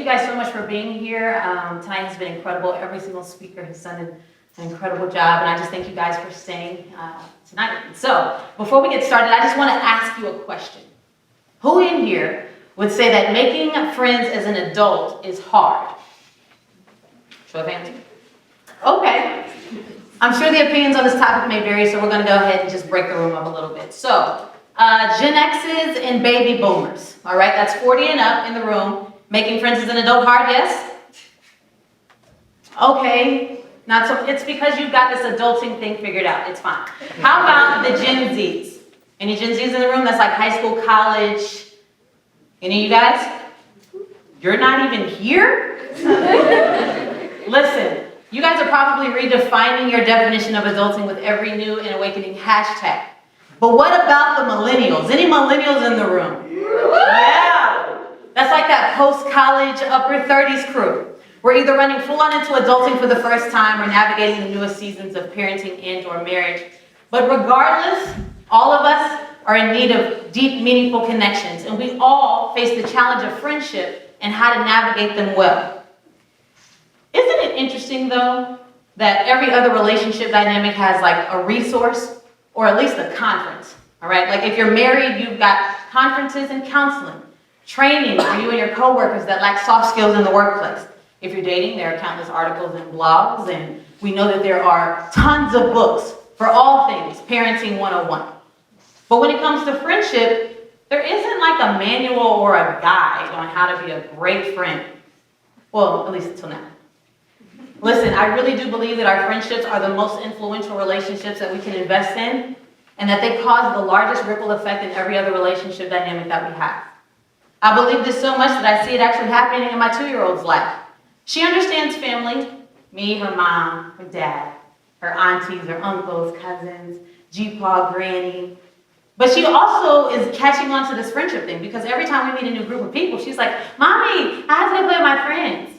guys so much for being here. Tonight has been incredible. Every single speaker has done an incredible job, and I just thank you guys for staying tonight. So, before we get started, I just want to ask you a question. Who in here would say that making friends as an adult is hard? Show of hands. Okay. I'm sure the opinions on this topic may vary, so we're going to go ahead and just break the room up a little bit. So, Gen X's and baby boomers. All right, that's 40 and up in the room. Making friends as an adult hard, yes? Okay. Not so. It's because you've got this adulting thing figured out. It's fine. How about the Gen Zs? Any Gen Zs in the room? That's like high school, college. Any of you guys? You're not even here? Listen. You guys are probably redefining your definition of adulting with every new and awakening hashtag. But what about the millennials? Any millennials in the room? Yeah! That's like that post-college, upper 30s crew. We're either running full-on into adulting for the first time or navigating the newest seasons of parenting and or marriage. But regardless, all of us are in need of deep, meaningful connections, and we all face the challenge of friendship and how to navigate them well. Isn't it interesting, though, that every other relationship dynamic has like a resource or at least a conference, all right? Like if you're married, you've got conferences and counseling, training for you and your coworkers that lack soft skills in the workplace. If you're dating, there are countless articles and blogs, and we know that there are tons of books for all things Parenting 101. But when it comes to friendship, there isn't like a manual or a guide on how to be a great friend. Well, at least until now. Listen, I really do believe that our friendships are the most influential relationships that we can invest in, and that they cause the largest ripple effect in every other relationship dynamic that we have. I believe this so much that I see it actually happening in my 2-year-old's life. She understands family, me, her mom, her dad, her aunties, her uncles, cousins, G-Paw, Granny. But she also is catching on to this friendship thing because every time we meet a new group of people, she's like, Mommy, I have to go play with my friends.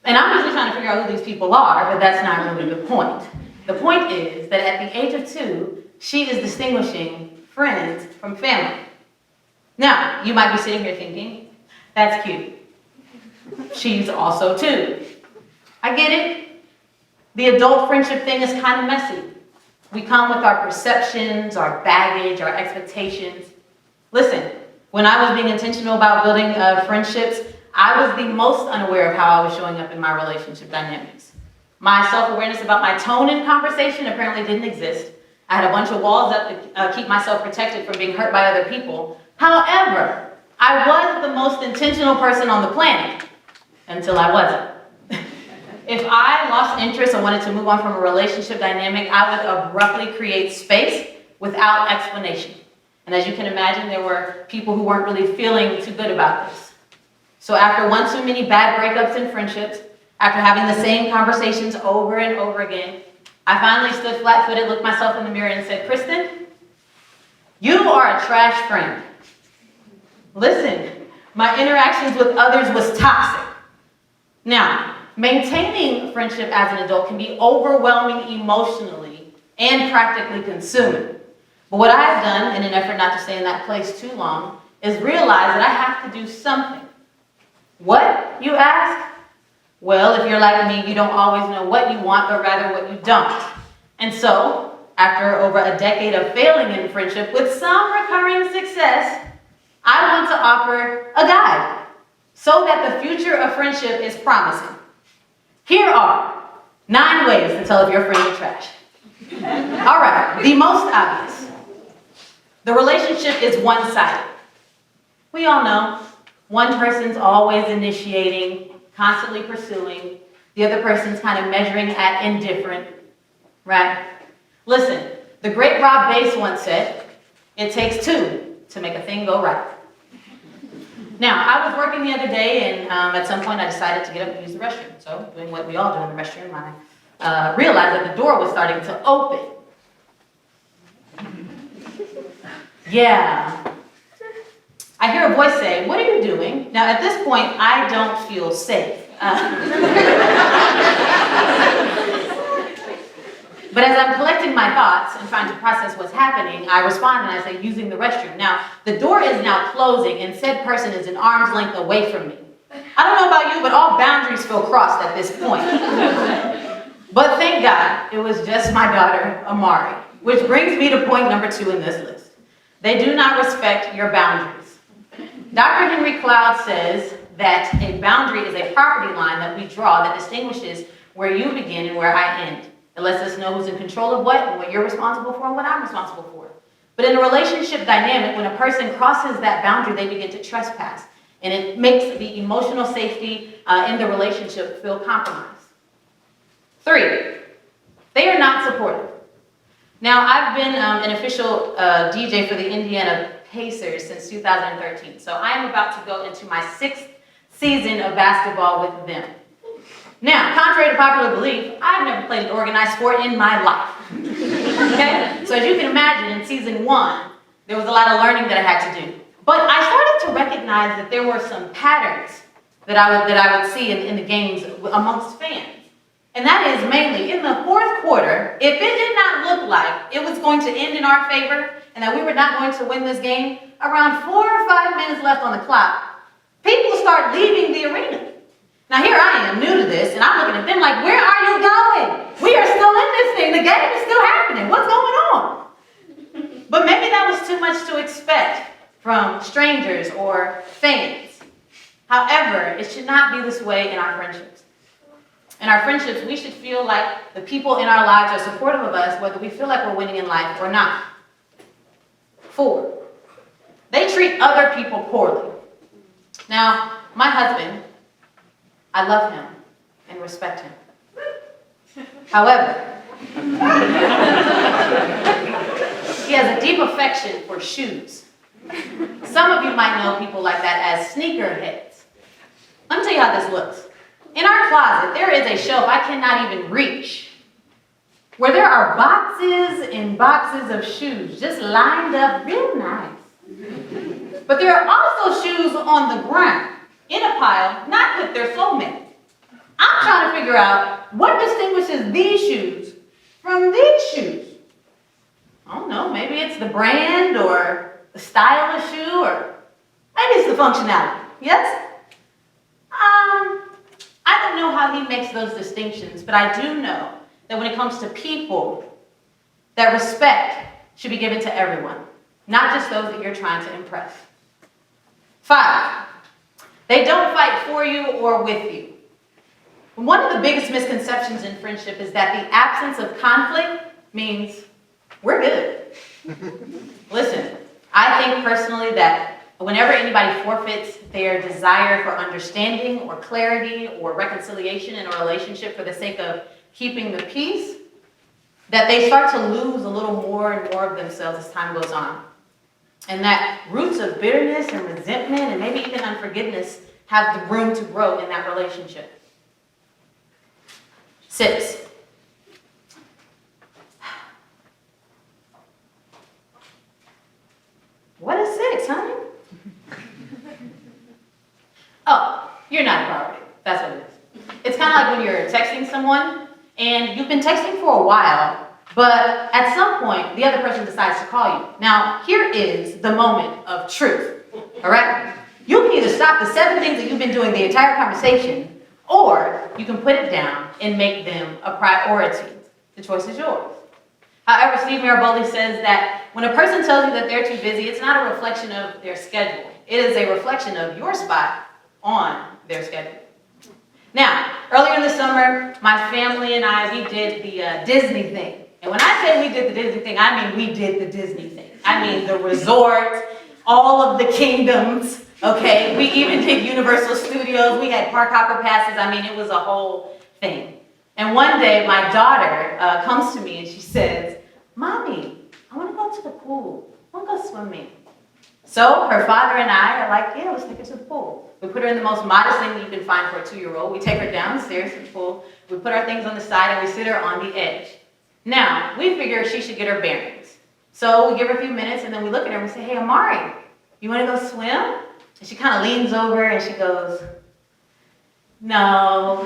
And I'm usually trying to figure out who these people are, but that's not really the point. The point is that at the age of 2, she is distinguishing friends from family. Now, you might be sitting here thinking, that's cute. She's also 2. I get it. The adult friendship thing is kind of messy. We come with our perceptions, our baggage, our expectations. Listen, when I was being intentional about building friendships, I was the most unaware of how I was showing up in my relationship dynamics. My self-awareness about my tone in conversation apparently didn't exist. I had a bunch of walls up to keep myself protected from being hurt by other people. However, I was the most intentional person on the planet until I wasn't. If I lost interest or wanted to move on from a relationship dynamic, I would abruptly create space without explanation. And as you can imagine, there were people who weren't really feeling too good about this. So after one too many bad breakups in friendships, after having the same conversations over and over again, I finally stood flat-footed, looked myself in the mirror and said, Kristen, you are a trash friend. Listen, my interactions with others was toxic. Now, maintaining friendship as an adult can be overwhelming emotionally and practically consuming. But what I've done, in an effort not to stay in that place too long, is realize that I have to do something. What, you ask? Well, if you're like me, you don't always know what you want, but rather what you don't. And so, after over a decade of failing in friendship with some recurring success, I want to offer a guide so that the future of friendship is promising. Here are 9 ways to tell if your friend is trash. All right, the most obvious. The relationship is one-sided. We all know. One person's always initiating, constantly pursuing. The other person's kind of measuring at indifferent, right? Listen, the great Rob Bass once said, it takes 2 to make a thing go right. Now, I was working the other day, and at some point I decided to get up and use the restroom. So, doing what we all do in the restroom, I realized that the door was starting to open. Yeah. I hear a voice say, what are you doing? Now, at this point, I don't feel safe. But as I'm collecting my thoughts and trying to process what's happening, I respond and I say, using the restroom. Now, the door is now closing, and said person is an arm's length away from me. I don't know about you, but all boundaries feel crossed at this point. But thank God, it was just my daughter, Amari, which brings me to point number 2 in this list. They do not respect your boundaries. Dr. Henry Cloud says that a boundary is a property line that we draw that distinguishes where you begin and where I end. It lets us know who's in control of what and what you're responsible for and what I'm responsible for. But in a relationship dynamic, when a person crosses that boundary, they begin to trespass. And it makes the emotional safety in the relationship feel compromised. 3, they are not supportive. Now, I've been an official DJ for the Indiana Pacers since 2013. So I am about to go into my 6th season of basketball with them. Now, contrary to popular belief, I've never played an organized sport in my life. Okay? So as you can imagine, in season 1, there was a lot of learning that I had to do. But I started to recognize that there were some patterns that I would see in the games amongst fans. And that is mainly in the 4th quarter, if it did not look like it was going to end in our favor and that we were not going to win this game, around 4 or 5 minutes left on the clock, people start leaving the arena. Now here I am, new to this, and I'm looking at them like, where are you going? We are still in this thing. The game is still happening. What's going on? But maybe that was too much to expect from strangers or fans. However, it should not be this way in our friendships. In our friendships, we should feel like the people in our lives are supportive of us, whether we feel like we're winning in life or not. 4, they treat other people poorly. Now, my husband, I love him and respect him. However, he has a deep affection for shoes. Some of you might know people like that as sneakerheads. Let me tell you how this looks. In our closet, there is a shelf I cannot even reach, where there are boxes and boxes of shoes just lined up real nice. But there are also shoes on the ground, in a pile, not with their soulmate. I'm trying to figure out what distinguishes these shoes from these shoes. I don't know, maybe it's the brand or the style of shoe, or maybe it's the functionality. Yes? I don't know how he makes those distinctions, but I do know that when it comes to people, that respect should be given to everyone, not just those that you're trying to impress. 5, they don't fight for you or with you. One of the biggest misconceptions in friendship is that the absence of conflict means we're good. Listen, I think personally that whenever anybody forfeits their desire for understanding or clarity or reconciliation in a relationship for the sake of keeping the peace, that they start to lose a little more and more of themselves as time goes on. And that roots of bitterness and resentment and maybe even unforgiveness have the room to grow in that relationship. 6, what is 6, honey? Oh, you're not a priority. That's what it is. It's kind of like when you're texting someone and you've been texting for a while, but at some point, the other person decides to call you. Now, here is the moment of truth, all right? You can either stop the 7 things that you've been doing the entire conversation, or you can put it down and make them a priority. The choice is yours. However, Steve Maraboli says that when a person tells you that they're too busy, it's not a reflection of their schedule. It is a reflection of your spot on their schedule. Now, earlier in the summer, my family and I, we did the Disney thing. And when I say we did the Disney thing, I mean we did the Disney thing. I mean the resort, all of the kingdoms, okay? We even did Universal Studios. We had park hopper passes. I mean, it was a whole thing. And one day, my daughter comes to me and she says, Mommy, I want to go to the pool. I want to go swimming. So her father and I are like, yeah, let's take her to the pool. We put her in the most modest thing that you can find for a 2-year-old. We take her downstairs to the pool. We put our things on the side and we sit her on the edge. Now, we figure she should get her bearings. So we give her a few minutes and then we look at her and we say, hey, Amari, you want to go swim? And she kind of leans over and she goes, no.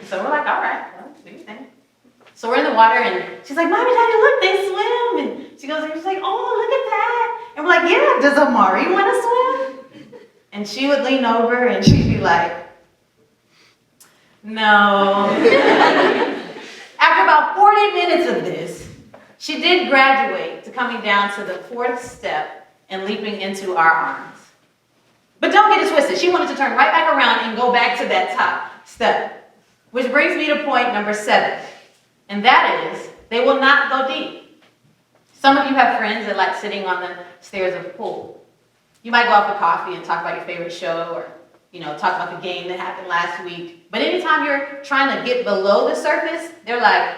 So we're like, all right, well, do your thing. So we're in the water and she's like, Mommy, Daddy, look, they swim. And she goes, and she's like, oh, look at that. And we're like, yeah, does Amari want to swim? And she would lean over and she'd be like, no. After about 40 minutes of this, she did graduate to coming down to the 4th step and leaping into our arms. But don't get it twisted. She wanted to turn right back around and go back to that top step. Which brings me to point number 7. And that is, they will not go deep. Some of you have friends that like sitting on the stairs of the pool. You might go out for coffee and talk about your favorite show or, talk about the game that happened last week. But anytime you're trying to get below the surface, they're like,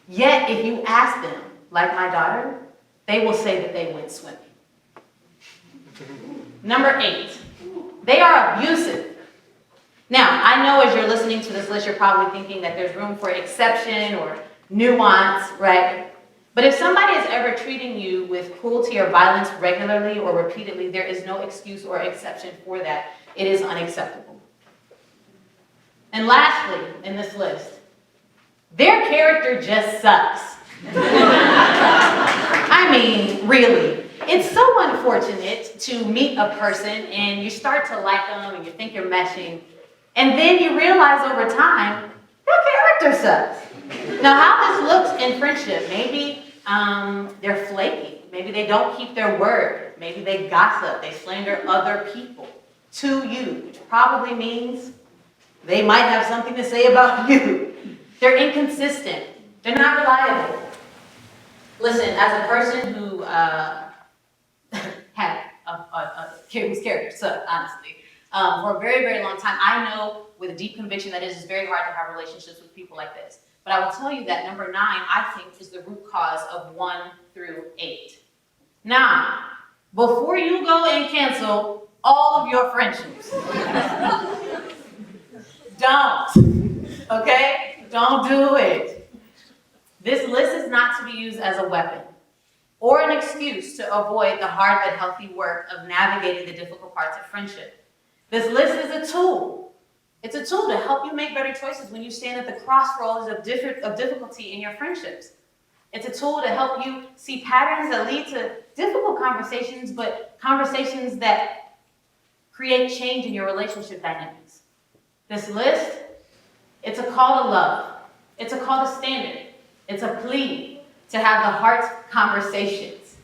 Yet, if you ask them, like my daughter, they will say that they went swimming. Number 8, they are abusive. Now, I know as you're listening to this list, you're probably thinking that there's room for exception or nuance, right? But if somebody is ever treating you with cruelty or violence regularly or repeatedly, there is no excuse or exception for that. It is unacceptable. And lastly, in this list, their character just sucks. I mean, really. It's so unfortunate to meet a person and you start to like them and you think you're meshing, and then you realize over time, their character sucks. Now, how this looks in friendship, maybe they're flaky. Maybe they don't keep their word. Maybe they gossip. They slander other people to you, which probably means they might have something to say about you. They're inconsistent. They're not reliable. Listen, as a person who had whose character sucked, honestly, for a very, very long time, I know with a deep conviction that it is very hard to have relationships with people like this. But I will tell you that number 9, I think, is the root cause of 1 through 8. Now, before you go and cancel all of your friendships, don't, okay? Don't do it. This list is not to be used as a weapon or an excuse to avoid the hard but healthy work of navigating the difficult parts of friendship. This list is a tool. It's a tool to help you make better choices when you stand at the crossroads of difficulty in your friendships. It's a tool to help you see patterns that lead to difficult conversations, but conversations that create change in your relationship dynamics. This list, it's a call to love. It's a call to standard. It's a plea to have the heart conversations.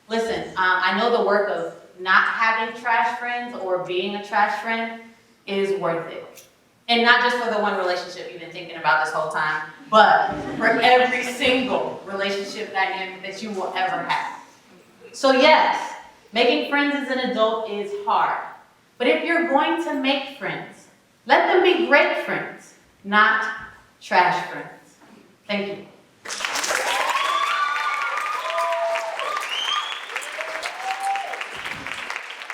Listen, I know the work of not having trash friends or being a trash friend is worth it. And not just for the one relationship you've been thinking about this whole time, but for every single relationship dynamic that you will ever have. So yes, making friends as an adult is hard. But if you're going to make friends, let them be great friends, not trash friends. Thank you.